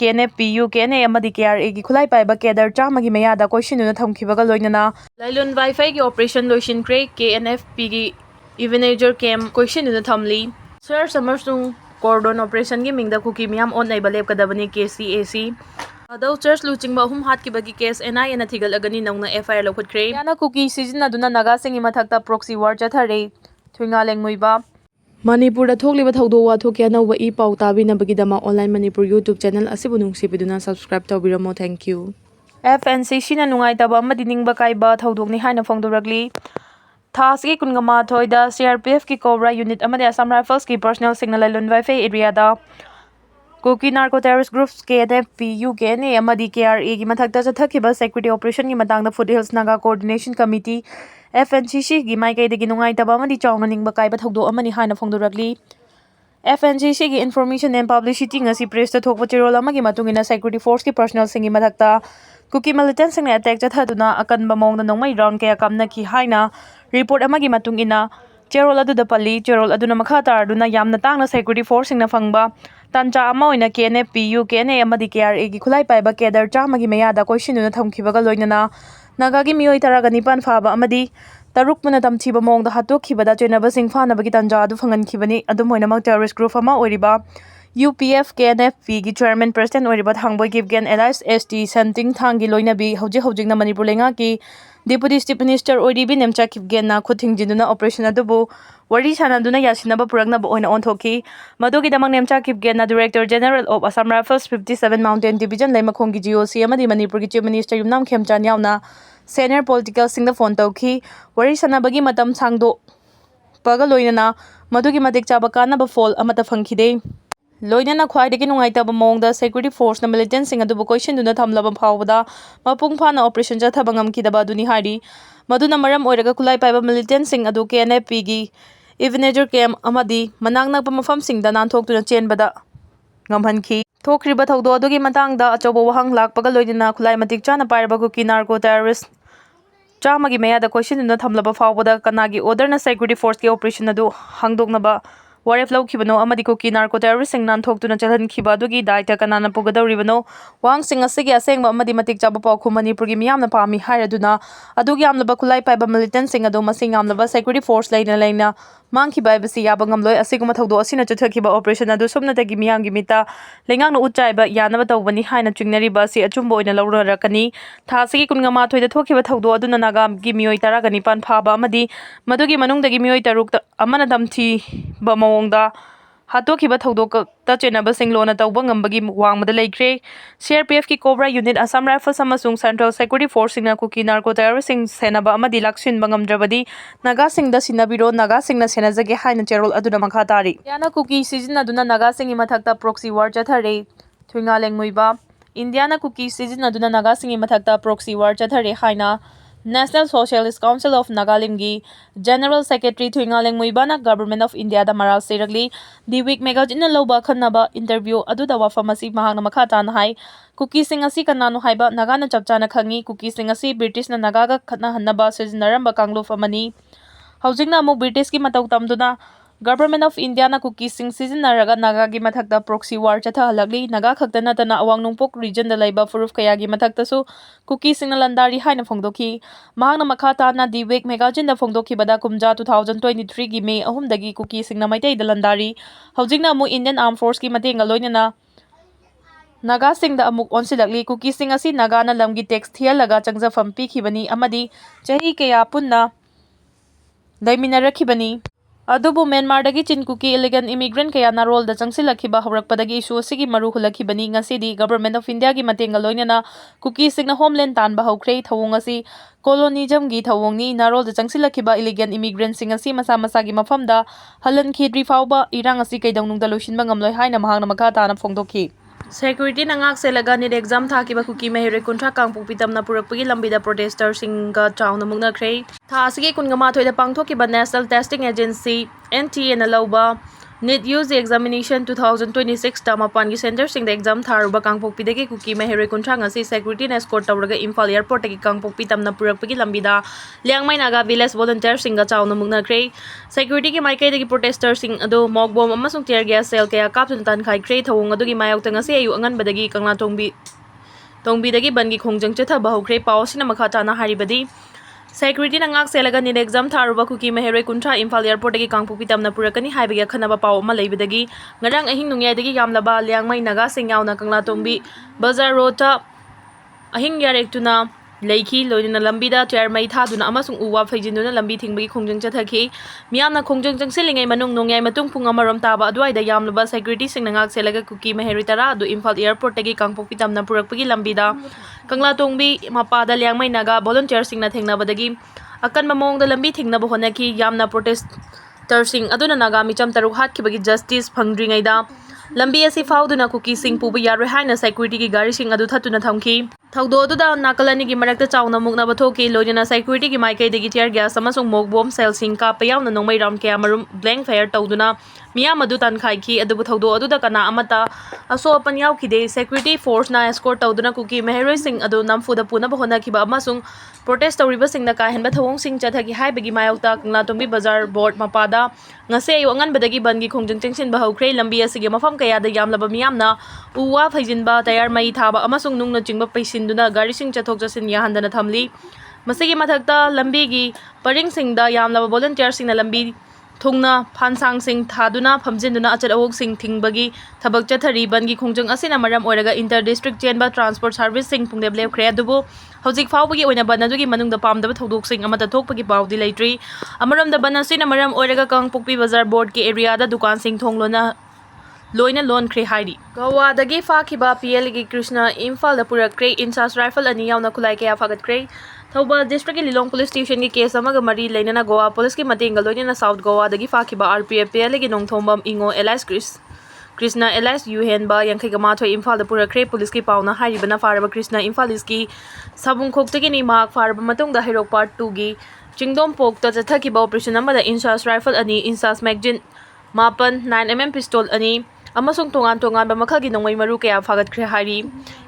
KNFPU KNA amadi KRA gi khulai paiba kedar chamagi mayada koisinuna thamkhibaga loinana lailun wifi gi operation loisinkhre KNFP gi evenager cam koisinuna thamli search amasung cordon operation gi mingda kuki miyam on naiba lepkadabani KCAC adau church luchingba hum hatkibagi case NI na thigalagani nauna FIR lokhutkre yana kuki sizinaduna naga singi mathakta proxy war chathare thuinga lengmuiba Manipur da thokliba thawdo wa thokya nawa I pau tabinabagidama Online Manipur YouTube channel asibu nungsibiduna subscribe tawbiramo. Thank you. FNCC na nungaitaba amadi ningba kaiba thawdokni haina phongdoragli thasgi kungama thoida CRPF ki Cobra unit amadi Assam Rifles ki personal signal lailun wifi area da Kuki narco terrorist groups KNFPU KNA amadi KRA gi mathakta chathakhiba security operation gi matangda Foothills Naga Coordination Committee FNCC gi maikaidagi nungaitaba amadi chawna ningba kaiba thawdo amani haina phongdoragli FNCC gi information and publicity ngasi press ta thokpa tirol amagi matungina security force ki personnel singi mathakta Kuki militants singna attack chathaduna akanba mongda nongmai round kaya kamna ki haina report amagi matungina cherol adu da pali cherol aduna makha tarduna yamna tangna security force singna phangba tancha ama oina KNFPU KNA amadi KRA gi khulai paiba kedar chamagi mayada koisinuna thamkhibaga loinana naga gi miyoi taraga nipan phaba amadi taruk muna tamthiba mongda hatokkhibada chenaba singfanabagi tanja adu phangankhibani adum hoinamak terrorist group ama oiriba UPF KNFP gi chairman president oiriba thangboy gibgen Elias ST Santing thangi loinabi hojikna Manipur lenga ki Deputy Chief Minister oiribi nemcha kibgen na khuthingjinduna operation adubu wari sanaduna yasinaba puraknaba oina onthoki madugi damang nemcha kibgen na Director General of Assam Rifles 57 Mountain Division Laimakhongi GOC amadi Manipur gi Chief Minister Yumnam Khemchan yauna senior political singda phone tauki wari sanabagi matam sangdo paga loinana madugi madik chaba kanaba fall amata phangkhide loinana khwaidagi nungaitaba mongda security force na militant sing adubu koisinduna thamlaba phawbada mapung phana operation chathaba ngamkidaba aduni hari maduna maram oiraga khulai paiba militant sing adu KNFP gi evenager camp amadi manangnak mafam singda nanthokuna chenbada ngamhanki thokriba thawdo adugi matangda achoba wahang lakpaga loinana khulai matik chana pairaba Kuki narco terrorist chamagi mayada koisinuna thamlaba phawbada kanagi order na security force ki operation adu hangdoknaba waref lawkhibano amadi Kuki narco terrorist sing nanthokuna chalhankhiba adugi daita kanana pugadawribano wang sing asigi asengba amadi matik chaba pawkhu Manipur gi miyamna pami hairaduna adugi yamlaba khulai paiba militant sing adu masing yamlaba security force laina mangkhiba ibasi yaba ngamloi asiguma thawdo asina chathakhiba operation adu somnatagi miyamgi mita lengangna utchaiba yanaba tawbani haina chingnariba si achumba oina lawrarakani thasigi kungama thoida thokhiba thawdo aduna naga gi miyoi taragani pan phaba amadi madugi manungdagi miyoi taruk amana damthi ba mawongda hatokhiba thawdok ta chenaba singlona tawba ngambagi wangmada leikre CRPF ki Cobra unit Assam Rifles amasung Central Security Force singna Kuki narco terrorist sing senaba amadi laksin bangamdrabadi naga singda sinabiro naga singna senajage haina cherol aduna makha tari yana Kuki sizinaduna naga singi mathakta proxy war chathare thuinga lengmuiba Indiana Kuki sizinaduna naga singi mathakta proxy war chathare haina National Socialist Council of Nagalingi General Secretary Thuinga Lengmuibana Government of India da Maral Seragli The Week Magazine na loba khanaba interview aduda wafamasi mahangna makhata na hai Kuki sing asi kananu haiba naga na chapchana khangi Kuki sing asi British na naga ga khatna hannaba sizinaramba kanglo famani Housingna amuk British ki mataw tamduna Government of India na Kuki sing sizinaraga naga gi mathakta proxy war chatha halagli naga khaktana tana awang nungpok region da laiba furuf kaya gi mathakta su Kuki sing na landari haina phongdokhi mahangna makhata na The Week Magazine da phongdokhi bada kumja 2023 gi May ahum dagi Kuki sing na maitai da landari housingna amuk Indian Armed Force ki matenga loinana naga sing da amuk onsilagli Kuki sing asi naga na lamgi text thialaga changjafam pikhibani amadi chahi kaya punna daiminarakibani adubu Myanmar dagi chin Kuki illegal immigrant kaya na role da changsilakhiba hawrakpadagi issue asigi maru hulakibani ngasidi Government of India gi matenga loinana Kuki singna homeland tanba hawkre thawong asi colonialism gi thawongni na role da changsilakhiba illegal immigrant sing asi masa gi mafamda halan khidri fawba irang asi kaidawnungda loisinba ngamloi haina mahangna makha tana phongdokhi Security na ngak selaga ni exam thakiba Kuki mahire kuntra kangpu pitamna purakpagi lambida protester singa chawna mugna khrei tha asigi kungama thoida pangthokiba National Testing Agency NTA na lauba NET UG examination 2026 ta mapangi center sing da exam tharuba kangpokpi dagi Kuki Mahere kuntra ngasi security na escort tawraga Imphal airport dagi kangpokpi tamna purakpagi lambida Liangmai Naga village volunteer singa chawna mugnakhre security ki maikai dagi protester sing ado mock bomb amasung tear gas cell kaya kapsun tan khai khre thawung adugi mayok ta ngasi ayu angan badagi kangla tongbi dagi bangi khongjang chatha bahukre paw sina makha tana haribadi security na ngak selaga ni exam tharuba Kuki Mahere kuntra Imphal airport dagi kangpokpi tamna purakani haibagi khanaba paw ma leibadagi ngarang ahing nungyai dagi yamlaba Liangmai Naga singyauna kangla tongbi bazar road ta ahing yarek tuna leiki loina lambida chair mai thaduna amasung uwa phaijinduna lambi thingbi khongjang chathaki miyamna khongjang changselingai manung nongyai matung phung amarom taba adwaida yamlaba security singna ngak selaga Kuki Mahere tara adu Imphal airport dagi kangpokpi tamna purakpagi lambida kangla tongbi mapada Liangmai Naga volunteer singna thengnabadagi akan mamongda lambi thingnaba honaki yamna protester sing aduna Naga micham taruk hatkibagi justice phangdringaida lambi asi fauduna Kuki sing pubu yaroi haina security ki gari sing adu thatuna thamki thaudo aduda nakalani ki marakta chawna mukna bathoki loina security ki maikai degi tear gas amasung mok bomb cell sing ka payawna nongmai ram kya marum blank fire tawduna miyam adu tan khai ki adu thaudo aduda kana amata aso apan yaw ki de security force na escort tawduna Kuki Mahere sing adu namfu da puna bahona ki ba amasung protest tawriba sing na ka henba thawong sing chathagi haibagi mayawta kangla tongbi bazar board mapada ngase ayu angan badagi bangi khongjang chengsin bahaukhre lambi asigi mafam kaya da yamlaba miyamna uwa phaijinba tayar mai thaba amasung nungna chingba paisinduna gari sing chathok chasin yahandana thamli masigi mathakta lambi gi paring sing da yamlaba volunteer sing na lambi thungna phansang sing thaduna phamjinduna achat awok sing thingbagi thabak chathari bangi khongjang asina maram oiraga inter district chenba transport service sing pungdeb lepkhre adubu hojik faubagi oina banadugi manungda pamdaba thodok sing amata thokpagi paudi leitri amaramda banasina maram oiraga kangpokpi bazar board ki area da dukan sing thonglona loina lon khre hairi Gowa dagi fakiba PL gi Krishna Imphal da purakre insas rifle ani yauna khulai kaya fagatkhre Thauba district ki Lilong police station ki case amaga mari lainana Goa police ki matinga loina South Goa dagi fakiba RPF PL gi nongthombam ingo Elias Krishna Elias Yuhenba yankhaiga mathoi Imphal da purakre police ki pauna haribana faraba Krishna Imphal is ki sabung khoktagi ni mark faraba matungda Herok part 2 gi chingdom pok ta chathakiba operation amada insas rifle ani insas magazine mapan 9mm pistol ani amasung tongan ba makhagi nongmai maru kaya fagatkhre hari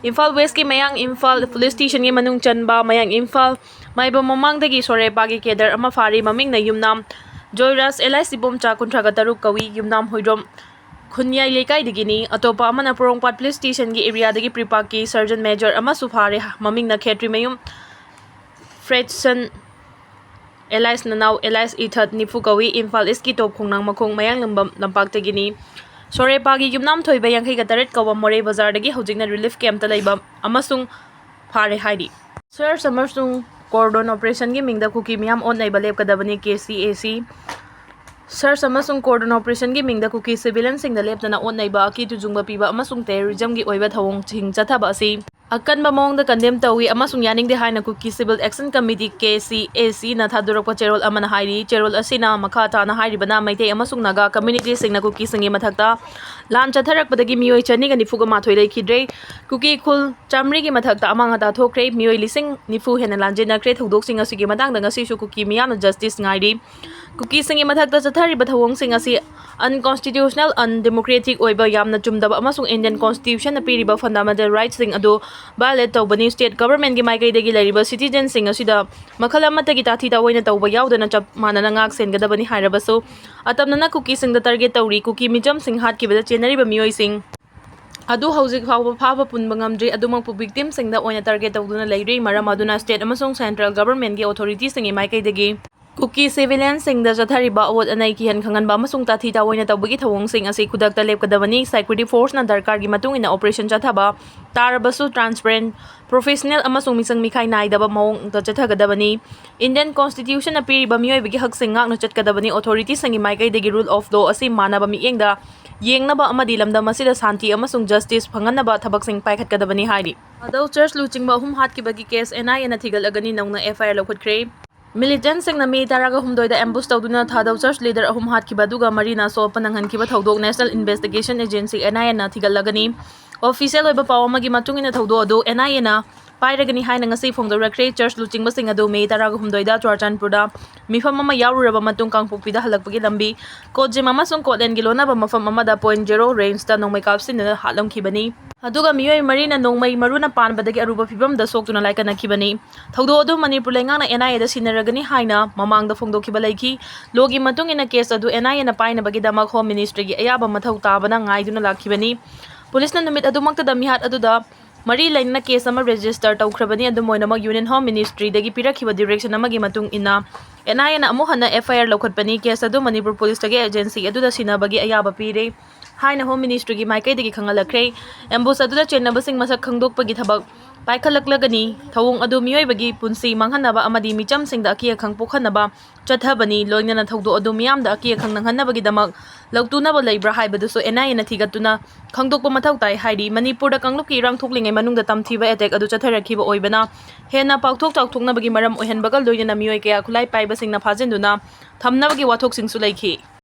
Imphal West ki mayang Imphal police station gi manung chanba mayang Imphal maiba mamang dagi sore pagi kedar ama fari maming na yumnam Joyras Elias Sibom cha kuntraga taruk kawi yumnam hoidrom khunyai lekai digini atopa amana Porongpat police station gi area dagi pripak ki sergeant major ama sufare maming na khetri mayum Fredson Elias Nanau Elias Ithat nifu kawi Imphal is ki top khongnang makhong mayang lampak tagini Sore pagi yumnam thoiba yankhai ga taret kawa more bazar dagi hojikna relief camp ta leiba amasung phare haidi Sir Samersung cordon operation gi mingda Kuki miyam on naiba lep kadabani KCAC Sir Samersung cordon operation gi mingda Kuki civilian sing da lepna on naiba ki tujungba piba amasung terrorism gi oiba thawong ching chathaba asi akanba mong da condemn tawi amasung yaning de haina Kuki civil action committee KCAC na thadurok cherol amana hairi cherol asina makha ta na hairi bana maite amasung Naga community sing na Kuki singi mathakta lam chatharak badagi mioi chani ga nifu ga mathoi lai khidre Kuki khul chamri gi mathakta amang hata thokre mioi lising nifu hena lanjena kre thodok sing asigi matang da ngasi su Kuki miyam justice ngairi Kuki singi mathakta chathari bathawong sing asi unconstitutional undemocratic oiba yamna chumdaba amasung Indian constitution na piriba fundamental rights sing ado violate tawbani state government gi maikai dagi lariba citizen sing asida makhala matagi tathi ta oina tawba yaudana chap manana ngak sengadabani hairabaso atamna na Kuki sing da target tawri Kuki mijam sing hat ki bada chenariba mioi sing adu hojik phaba punba ngamdri adumang pu victim sing da oina target tawduna leiri maram aduna state amasung central government gi authority sing maikai dagi Kuki civilian sing da jathariba awat anai ki han khangan ba masung tathi ta oina tawbagi thawong sing asi khudakta lepkadabani security force na darkar gi matung ina operation chathaba tarabasu transparent professional amasung misang mikhai naidaba mawong ta chathagadabani Indian constitution na piriba mioi bigi hak sing ngak na chatkadabani authority sangi maikai degi rule of law asi manaba mi yengda yengnaba amadi lamdam asida santi amasung justice phanganaba thabak sing paikhatkadabani hairi adau church luchingba hum hat ki bagi case NI na thigal agani nongna FIR lokhutkre Militant sing na mi taraga humdoi da ambush tawduna thadau church leader ahum hat ki baduga marina so pananghan ki ba thodok National Investigation Agency NIA na thigal lagani official oiba pawama gi matungina thodo ado NIA na ꯄꯥꯏꯔꯒꯅꯤ ꯍꯥꯏꯅ ꯉꯁꯤ ꯐꯣꯡꯗꯣꯔꯛꯈ꯭ꯔꯦ꯫ ꯆꯔꯆ ꯂꯨꯆꯤꯡꯕꯁꯤꯡ ꯑꯗꯨ ꯃꯦ 19ꯗ ꯆꯨꯔꯆꯥꯟꯄꯨꯔꯗ ꯃꯤꯐꯝ ꯑꯃ ꯌꯥꯎꯔꯨꯔꯕ ꯃꯇꯨꯡ ꯀꯥꯡꯄꯣꯛꯄꯤꯗ ꯍꯜꯂꯛꯄꯒꯤ ꯂꯝꯕꯤ ꯀꯣꯠꯖꯤꯝ ꯑꯃꯁꯨꯡ ꯀꯣꯠꯂꯦꯟꯒꯤ ꯂꯣꯟꯅꯕ ꯃꯐꯝ ꯑꯃꯗ .0 ꯔꯦꯟꯖꯇ ꯅꯣꯡꯃꯩ ꯀꯥꯞꯁꯤꯟꯗꯨꯅ ꯍꯥꯠꯂꯝꯈꯤꯕꯅꯤ꯫ ꯑꯗꯨꯒ ꯃꯤꯑꯣꯏ 4ꯅ ꯅꯣꯡꯃꯩ ꯃꯔꯨꯅ ꯄꯥꯟꯕꯗꯒꯤ ꯑꯔꯨꯕ ꯐꯤꯚꯝꯗ ꯁꯣꯛꯇꯨꯅ ꯂꯥꯏꯀꯠꯅꯈꯤꯕꯅꯤ꯫ ꯊꯧꯗꯣꯛ ꯑꯗꯨ ꯃꯅꯤꯄꯨꯔ ꯂꯩꯉꯥꯛꯅ NIAꯗ ꯁꯤꯟꯅꯔꯒꯅꯤ ꯍꯥꯏꯅ ꯃꯃꯥꯡꯗ ꯐꯣꯡꯗꯣꯛꯈꯤꯕ ꯂꯩꯈꯤ꯫ ꯂꯣꯒꯤ ꯃꯇꯨꯡ ꯏꯟꯅ ꯀꯦꯁ ꯑꯗꯨ NIAꯅ ꯄꯥꯏꯅꯕꯒꯤꯗꯃꯛ ꯍꯣꯝ ꯃꯤꯅꯤꯁꯇ꯭ꯔꯤꯒꯤ ꯑꯌꯥꯕ ꯃꯊꯧ ꯇꯥꯕꯅ ꯉꯥꯏꯗꯨꯅ ꯂꯥꯛꯈꯤꯕꯅꯤ꯫ ꯄꯨꯂꯤꯁꯅ ꯅꯨꯃꯤꯠ ꯑꯗꯨꯃꯛꯇꯗ ꯃꯤꯍꯥꯠ ꯑꯗꯨꯗ ꯃꯔꯤ ꯂꯩꯅꯅ ꯀꯦꯁ ꯑꯃ ꯔꯦꯖꯤꯁꯇꯔ ꯇꯧꯈ꯭ꯔꯕꯅꯤ꯫ ꯑꯗꯨꯝ ꯑꯣꯏꯅꯃꯛ ꯌꯨꯅꯤꯌꯟ ꯍꯣꯝ ꯃꯤꯅꯤꯁꯇ꯭ꯔꯤꯗꯒꯤ ꯄꯤꯔꯛꯈꯤꯕ ꯗꯤꯔꯦꯛꯁꯟ ꯑꯃꯒꯤ ꯃꯇꯨꯡ ꯏꯟꯅ NIAꯅ ꯑꯃꯨꯛ ꯍꯟꯅ FIR ꯂꯧꯈꯠꯄꯅꯤ꯫ ꯀꯦꯁ ꯑꯗꯨ ꯃꯅꯤꯄꯨꯔ ꯄꯨꯂꯤꯁꯇꯒꯤ ꯑꯦꯖꯦꯟꯁꯤ ꯑꯗꯨꯗ ꯁꯤꯟꯅꯕꯒꯤ ꯑꯌꯥꯕ ꯄꯤꯔꯦ ꯍꯥꯏꯅ ꯍꯣꯝ ꯃꯤꯅꯤꯁꯇ꯭ꯔꯤꯒꯤ ꯃꯥꯏꯀꯩꯗꯒꯤ ꯈꯪꯍꯜꯂꯛꯈ꯭ꯔꯦ꯫ ꯑꯦꯝꯕꯨꯁ ꯑꯗꯨꯗ ꯆꯦꯟꯅꯕꯁꯤꯡ ꯃꯁꯛ ꯈꯪꯗꯣꯛꯄꯒꯤ ꯊꯕꯛ ꯄꯥꯏꯈꯠꯂꯛꯂꯒꯅꯤ꯫ ꯊꯧꯑꯣꯡ ꯑꯗꯨ ꯃꯤꯑꯣꯏꯕꯒꯤ ꯄꯨꯟꯁꯤ ꯃꯥꯡꯍꯟꯅꯕ ꯑꯃꯗꯤ ꯃꯤꯆꯝꯁꯤꯡꯗ ꯑꯀꯤ ꯑꯈꯪ ꯄꯣꯛꯍꯟꯅꯕ ꯆꯠꯊꯕꯅꯤ꯫ ꯂꯣꯏꯅꯅ ꯊꯧꯗꯣꯛ ꯑꯗꯨ ꯃꯤꯌꯥꯝꯗ ꯑꯀꯤ ꯑꯈꯪ ꯅꯪꯍꯟꯅꯕꯒꯤꯗꯃꯛ ꯂꯧꯇꯨꯅꯕ ꯂꯩꯕ꯭ꯔꯥ ꯍꯥꯏꯕꯗꯨꯁꯨ NIAꯅ ꯊꯤꯒꯠꯇꯨꯅ ꯈꯪꯗꯣꯛꯄ ꯃꯊꯧ ꯇꯥꯏ ꯍꯥꯏꯔꯤ꯫ ꯃꯅꯤꯄꯨꯔꯗ ꯀꯥꯡꯂꯨꯞꯀꯤ ꯏꯔꯥꯡ ꯊꯣꯛꯂꯤꯉꯩ ꯃꯅꯨꯡꯗ ꯇꯝꯊꯤꯕ ꯑꯦꯇꯦꯛ ꯑꯗꯨ ꯆꯠꯊꯔꯛꯈꯤꯕ ꯑꯣꯏꯕꯅ ꯍꯦꯟꯅ ꯄꯥꯛꯊꯣꯛ ꯆꯥꯎꯊꯣꯛꯅꯕꯒꯤ ꯃꯔꯝ ꯑꯣꯏꯍꯟꯕꯒ ꯂꯣꯏꯅꯅ ꯃꯤꯑꯣꯏ ꯀꯌꯥ ꯈꯨꯠꯂꯥꯏ ꯄꯥꯏꯕꯁꯤꯡꯅ ꯐꯥꯖꯤꯟꯗꯨꯅ ꯊꯝꯅꯕꯒꯤ ꯋꯥꯊꯣꯛꯁꯤꯡꯁꯨ ꯂꯩꯈꯤ꯫